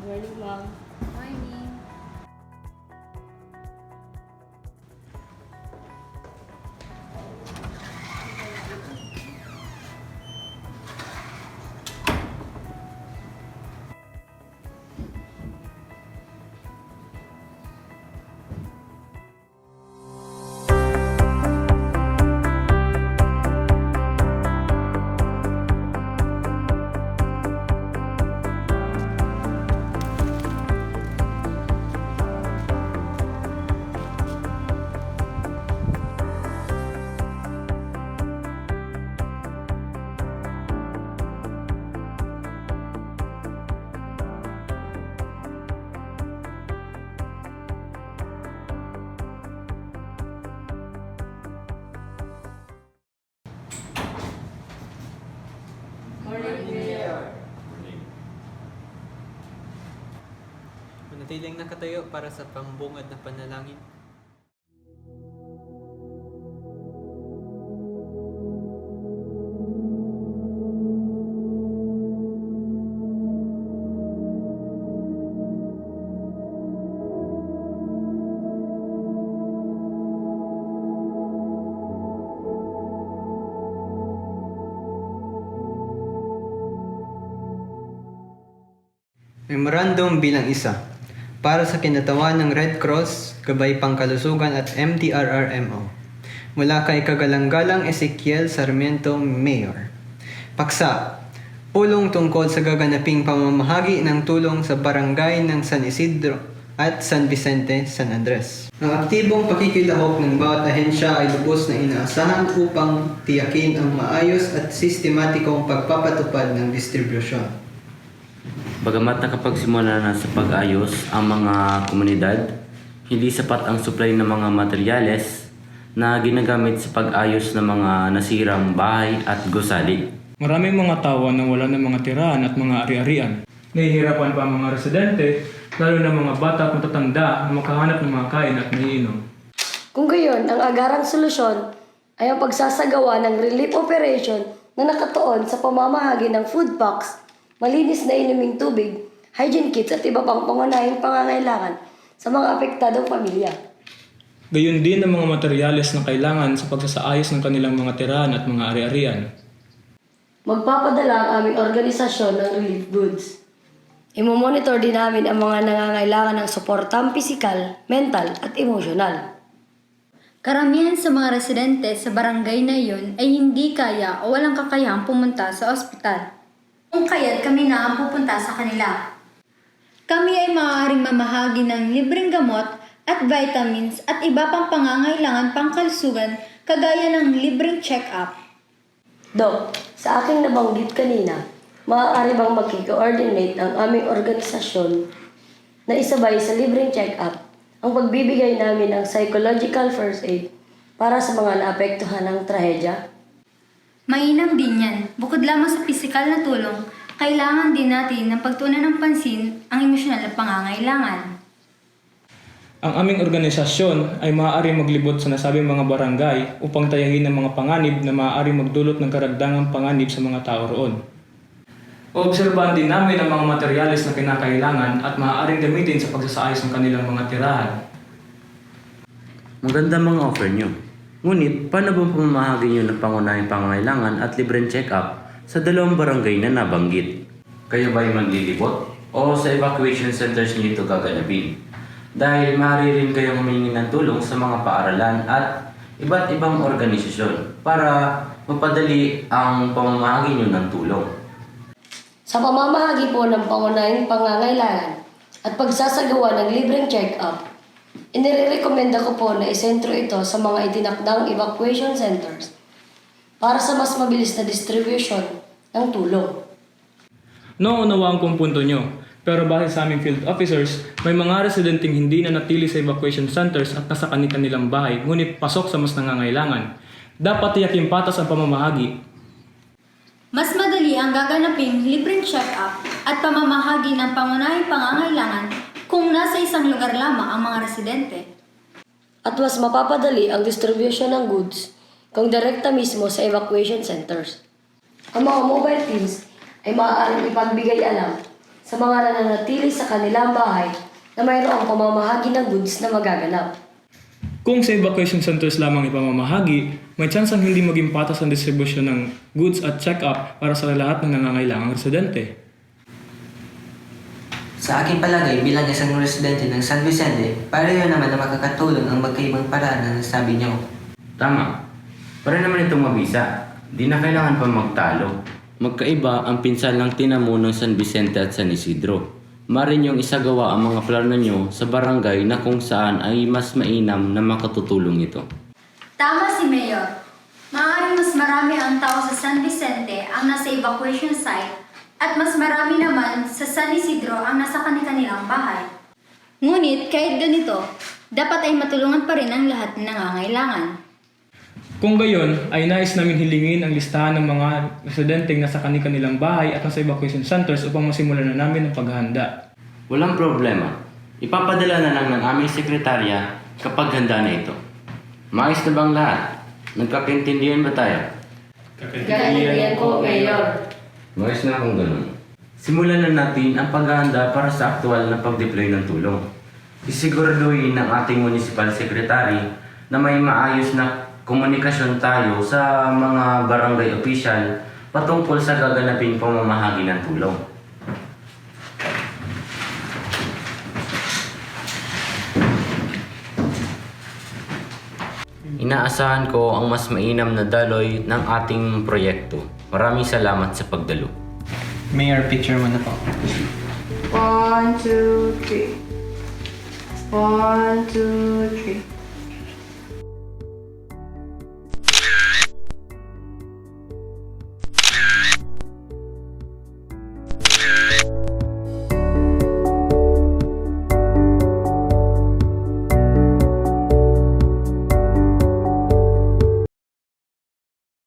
Morning, ma'am. Morning. Manatiling nakatayo para sa pambungad na panalangin. Memorandum bilang isa. Para sa kinatawan ng Red Cross, Gabay Pangkalusugan at MTRRMO. Mula kay Kagalang-galang Ezekiel Sarmiento, Mayor. Paksa. Pulong tungkol sa gaganaping pamamahagi ng tulong sa barangay ng San Isidro at San Vicente, San Andres. Ang aktibong pakikilahok ng bawat ahensya ay lubos na inaasahan upang tiyakin ang maayos at sistematikong pagpapatupad ng distribusyon. Bagamat nakapagsimula na sa pag-ayos ang mga komunidad, hindi sapat ang supply ng mga materyales na ginagamit sa pag-ayos ng mga nasirang bahay at gusali. Maraming mga tao na wala ng mga tirahan at mga ari-arian. Nahihirapan pa ang mga residente, lalo na mga bata at matatanda na makahanap ng mga kain at maiinom. Kung gayon, ang agarang solusyon ay ang pagsasagawa ng relief operation na nakatuon sa pamamahagi ng food packs, malinis na inuming tubig, hygiene kits at iba pang pangunahing pangangailangan sa mga apektadong pamilya. Gayon din ang mga materyales na kailangan sa pagsasaayos ng kanilang mga tirahan at mga ari-arian. Magpapadala ang aming organisasyon ng relief goods. Imomonitor din namin ang mga nangangailangan ng suportang pisikal, mental at emosyonal. Karamihan sa mga residente sa barangay na iyon ay hindi kaya o walang kakayahang pumunta sa ospital. Kung kaya't kami na ang pupunta sa kanila. Kami ay maaaring mamahagi ng libreng gamot at vitamins at iba pang pangangailangan pangkalusugan kagaya ng libreng check-up. Dok, sa aking nabanggit kanina, maaari bang magki-coordinate ang aming organisasyon na isabay sa libreng check-up ang pagbibigay namin ng psychological first aid para sa mga naapektuhan ng trahedya? Mainam din yan. Bukod lamang sa pisikal na tulong, kailangan din natin ng pagtuunan ng pansin ang emosyonal na pangangailangan. Ang aming organisasyon ay maaaring maglibot sa nasabing mga barangay upang tayahin ang mga panganib na maaaring magdulot ng karagdagang panganib sa mga tao roon. Oobserbahan din namin ang mga materyales na kinakailangan at maaaring gamitin sa pagsasaayos ng kanilang mga tirahan. Maganda mga offer nyo. Ngunit, paano ba pamamahagi nyo ng pangunahing pangangailangan at libreng check-up sa dalawang barangay na nabanggit? Kayo ba ay maglilibot? O sa evacuation centers nyo ito gaganapin? Dahil maaari rin kayong humingi ng tulong sa mga paaralan at iba't ibang organisasyon para mapadali ang pamamahagi nyo ng tulong. Sa pamamahagi po ng pangunahing pangangailangan at pagsasagawa ng libreng check-up, inirekomenda ko po na isentro ito sa mga itinakdang evacuation centers para sa mas mabilis na distribution ng tulong. Nauunawaan ko ang punto nyo, pero base sa aming field officers, may mga residenteng hindi na natili sa evacuation centers at nasa kanilang bahay, ngunit pasok sa mas nangangailangan. Dapat tiyakin patas ang pamamahagi. Mas madali ang gaganaping libreng check-up at pamamahagi ng pangunahing pangangailangan kung nasa isang lugar lamang ang mga residente. At mas mapapadali ang distribution ng goods kung direkta mismo sa evacuation centers. Ang mga mobile teams ay maaaring ipagbigay alam sa mga nananatili sa kanilang bahay na mayroong pamamahagi ng goods na magaganap. Kung sa evacuation centers lamang ipamamahagi, may tsansang hindi maging patas ang distribusyon ng goods at check-up para sa lahat ng nangangailangang residente. Sa aking palagay bilang isang residente ng San Vicente, pareho naman na makakatulong ang magkaibang paraan na nasabi niyo. Tama. Para naman itong mabisa, di na kailangan pa magtalo. Magkaiba ang pinsan ng tinamo ng San Vicente at San Isidro. Marin yung isagawa ang mga plano nyo sa barangay na kung saan ay mas mainam na makatutulong ito. Tama si Mayor. Maaaring mas marami ang tao sa San Vicente ang nasa evacuation site at mas marami naman sa San Isidro ang nasa kanilang bahay. Ngunit kahit ganito, dapat ay matulungan pa rin ang lahat ng nangangailangan. Kung gayon, ay nais namin hilingin ang listahan ng mga residenteng nasa kanilang bahay at nasa evacuation centers upang masimulan na namin ang paghahanda. Walang problema. Ipapadala na lang ng aming sekretarya kapag handa na ito. Maayos na bang lahat? Nagkakaintindihan ba tayo? Galindihan po, Mayor. Maayos na kung ganun. Simulan na natin ang paghahanda para sa aktual na pag-deploy ng tulong. Isiguraduhin ng ating municipal secretary na may maayos na komunikasyon tayo sa mga barangay official patungkol sa gaganaping pamamahagi ng tulong. Inaasahan ko ang mas mainam na daloy ng ating proyekto. Maraming salamat sa pagdalo. Mayor, picture mo na po. 1, 2, 3. 1, 2, 3.